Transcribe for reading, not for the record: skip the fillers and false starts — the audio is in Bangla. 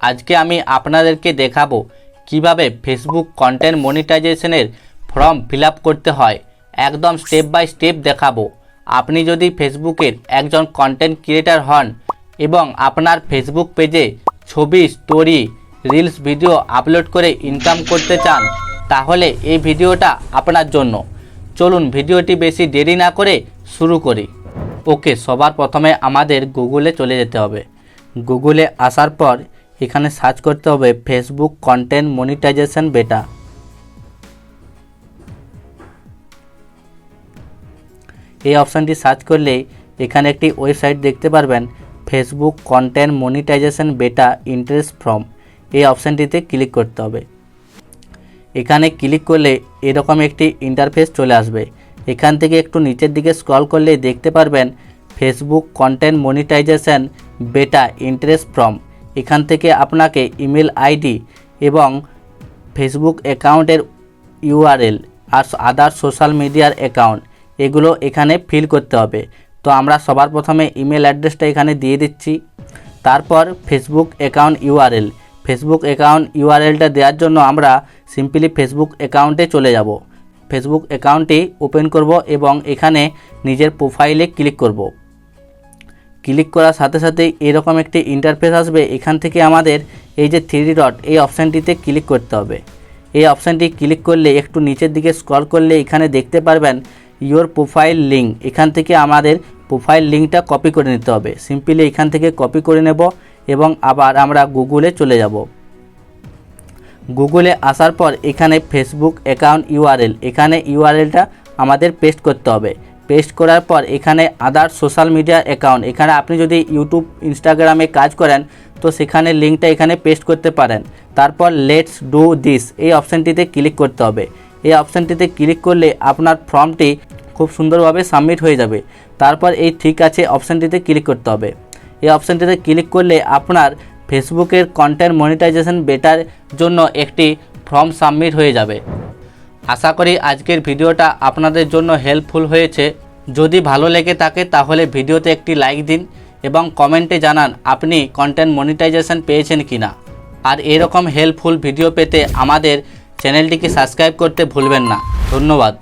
আজকে আমি আপনাদেরকে দেখাবো কিভাবে ফেসবুক কন্টেন্ট মনিটাইজেশনের ফর্ম ফিল আপ করতে হয়। একদম স্টেপ বাই স্টেপ দেখাবো। আপনি যদি ফেসবুকের একজন কন্টেন্ট ক্রিয়েটার হন এবং আপনার ফেসবুক পেজে ছবি, স্টোরি, রিলস ভিডিও আপলোড করে ইনকাম করতে চান, তাহলে এই ভিডিওটা আপনার জন্য। চলুন ভিডিওটি বেশি দেরি না করে শুরু করি। ওকে, সবার প্রথমে আমাদের গুগলে চলে যেতে হবে। গুগলে আসার পর এখানে সার্চ করতে হবে ফেসবুক কন্টেন্ট মনিটাইজেশন বেটা। এই অপশানটি সার্চ করলে এখানে একটি ওয়েবসাইট দেখতে পারবেন, Facebook content monetization beta interest form. এই অপশানটিতে ক্লিক করতে হবে। এখানে ক্লিক করলে এরকম একটি ইন্টারফেস চলে আসবে। এখান থেকে একটু নিচের দিকে স্ক্রল করলে দেখতে পারবেন Facebook content monetization beta interest form. এখান থেকে আপনাকে ইমেল আইডি এবং ফেসবুক অ্যাকাউন্টের ইউআরএল আর আদার সোশ্যাল মিডিয়ার অ্যাকাউন্ট এগুলো এখানে ফিল করতে হবে। তো আমরা সবার প্রথমে ইমেল অ্যাড্রেসটা এখানে দিয়ে দিচ্ছি। তারপর Facebook account URL. Facebook account ইউআরএলটা দেওয়ার জন্য আমরা সিম্পলি ফেসবুক অ্যাকাউন্টে চলে যাব। ফেসবুক অ্যাকাউন্টটি ওপেন করব এবং এখানে নিজের প্রোফাইলে ক্লিক করব। ক্লিক করার সাথে সাথেই এরকম একটি ইন্টারফেস আসবে। এখান থেকে আমাদের এই যে 3 ডট এই অপশানটিতে ক্লিক করতে হবে। এই অপশানটি ক্লিক করলে একটু নিচের দিকে স্ক্রল করলে এখানে দেখতে পারবেন ইয়োর প্রোফাইল লিঙ্ক। এখান থেকে আমাদের প্রোফাইল লিঙ্কটা কপি করে নিতে হবে। সিম্পলি এখান থেকে কপি করে নেব এবং আবার আমরা গুগলে চলে যাব। গুগলে আসার পর এখানে ফেসবুক অ্যাকাউন্ট ইউআরএল, এখানে ইউআরএলটা আমাদের পেস্ট করতে হবে। পেস্ট করার পর এখানে আদার সোশ্যাল মিডিয়া অ্যাকাউন্ট, এখানে আপনি যদি ইউটিউব, ইনস্টাগ্রামে কাজ করেন তো সেখানে লিঙ্কটা এখানে পেস্ট করতে পারেন। তারপর লেটস ডু দিস এই অপশানটিতে ক্লিক করতে হবে। এই অপশানটিতে ক্লিক করলে আপনার ফর্মটি খুব সুন্দরভাবে সাবমিট হয়ে যাবে। তারপর এই ঠিক আছে অপশানটিতে ক্লিক করতে হবে। এই অপশানটিতে ক্লিক করলে আপনার ফেসবুকের কন্টেন্ট মনিটাইজেশন বেটার জন্য একটি ফর্ম সাবমিট হয়ে যাবে। আশা করি আজকের ভিডিওটা আপনাদের জন্য হেল্পফুল হয়েছে। যদি ভালো লেগে থাকে তাহলে ভিডিওতে একটি লাইক দিন এবং কমেন্টে জানান আপনি কন্টেন্ট মনিটাইজেশন পেয়েছেন কিনা। আর এরকম হেল্পফুল ভিডিও পেতে আমাদের চ্যানেলটিকে সাবস্ক্রাইব করতে ভুলবেন না। ধন্যবাদ।